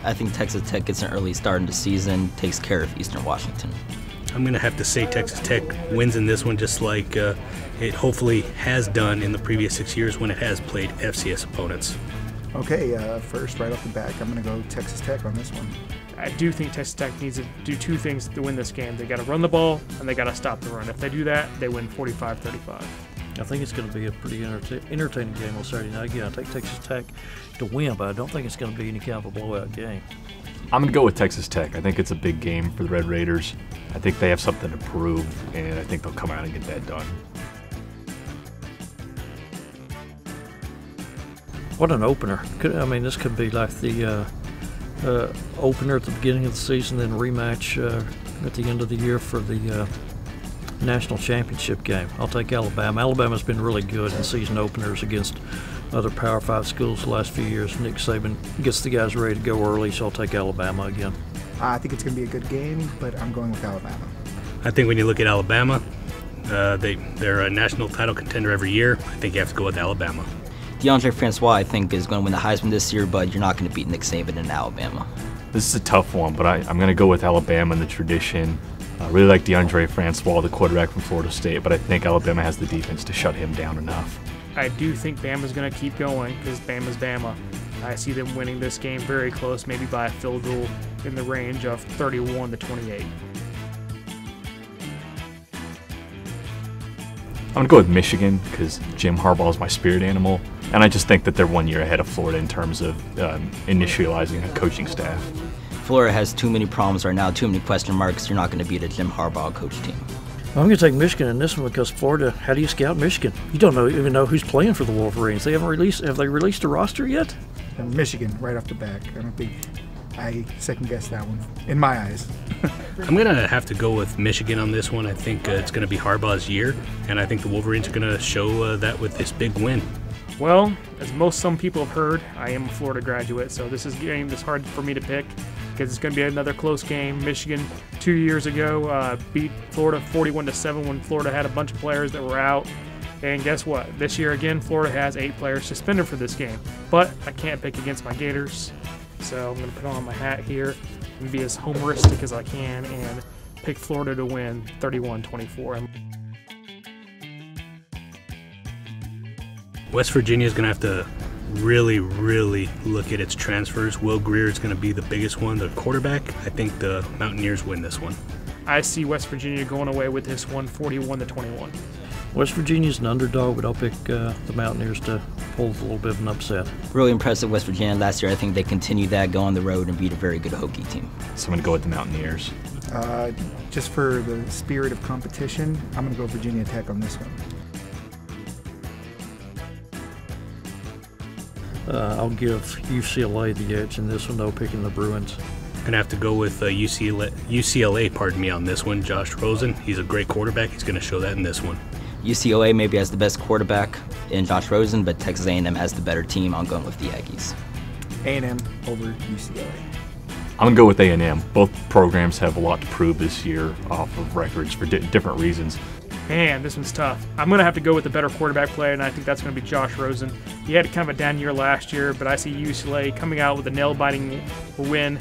I think Texas Tech gets an early start in the season, takes care of Eastern Washington. I'm going to have to say Texas Tech wins in this one, just like it hopefully has done in the previous 6 years when it has played FCS opponents. Okay, first, right off the bat, I'm going to go Texas Tech on this one. I do think Texas Tech needs to do two things to win this game. They got to run the ball, and they got to stop the run. If they do that, they win 45-35. I think it's going to be a pretty entertaining game on Saturday night. Again, I take Texas Tech to win, but I don't think it's going to be any kind of a blowout game. I'm going to go with Texas Tech. I think it's a big game for the Red Raiders. I think they have something to prove, and I think they'll come out and get that done. What an opener. I mean, this could be like the opener at the beginning of the season, then rematch at the end of the year for the national championship game. I'll take Alabama. Alabama's been really good in season openers against other Power 5 schools the last few years. Nick Saban gets the guys ready to go early, so I'll take Alabama again. I think it's going to be a good game, but I'm going with Alabama. I think when you look at Alabama, they're a national title contender every year. I think you have to go with Alabama. DeAndre Francois, I think, is going to win the Heisman this year, but you're not going to beat Nick Saban in Alabama. This is a tough one, but I'm going to go with Alabama in the tradition. I really like DeAndre Francois, the quarterback from Florida State, but I think Alabama has the defense to shut him down enough. I do think Bama's going to keep going because Bama's Bama. I see them winning this game very close, maybe by a field goal in the range of 31-28. I'm going to go with Michigan because Jim Harbaugh is my spirit animal, and I just think that they're 1 year ahead of Florida in terms of initializing a coaching staff. Florida has too many problems right now, too many question marks. You're not going to beat a Jim Harbaugh coach team. I'm going to take Michigan in this one because Florida, how do you scout Michigan? You don't even know who's playing for the Wolverines. Have they released a roster yet? Michigan, right off the bat. I don't think I second-guess that one, in my eyes. I'm going to have to go with Michigan on this one. I think it's going to be Harbaugh's year, and I think the Wolverines are going to show that with this big win. Well, as some people have heard, I am a Florida graduate, so this is a game that's hard for me to pick because it's going to be another close game. Michigan 2 years ago beat Florida 41-7 when Florida had a bunch of players that were out. And guess what? This year again, Florida has 8 players suspended for this game. But I can't pick against my Gators, so I'm going to put on my hat here and be as homeristic as I can and pick Florida to win 31-24. West Virginia is going to have to really look at its transfers. Will Greer is going to be the biggest one, the quarterback. I think the Mountaineers win this one. I see West Virginia going away with this one, 41-21. West Virginia's an underdog, but I'll pick the Mountaineers to pull a little bit of an upset. Really impressive West Virginia last year. I think they continue that, go on the road, and beat a very good Hokie team. So I'm going to go with the Mountaineers. Just for the spirit of competition, I'm going to go Virginia Tech on this one. I'll give UCLA the edge in this one, though, picking the Bruins. I'm going to have to go with UCLA, on this one. Josh Rosen, he's a great quarterback. He's going to show that in this one. UCLA maybe has the best quarterback in Josh Rosen, but Texas A&M has the better team. I'm going with the Aggies. A&M over UCLA. I'm going to go with A&M. Both programs have a lot to prove this year off of records for different reasons. Man, this one's tough. I'm going to have to go with the better quarterback player, and I think that's going to be Josh Rosen. He had kind of a down year last year, but I see UCLA coming out with a nail-biting win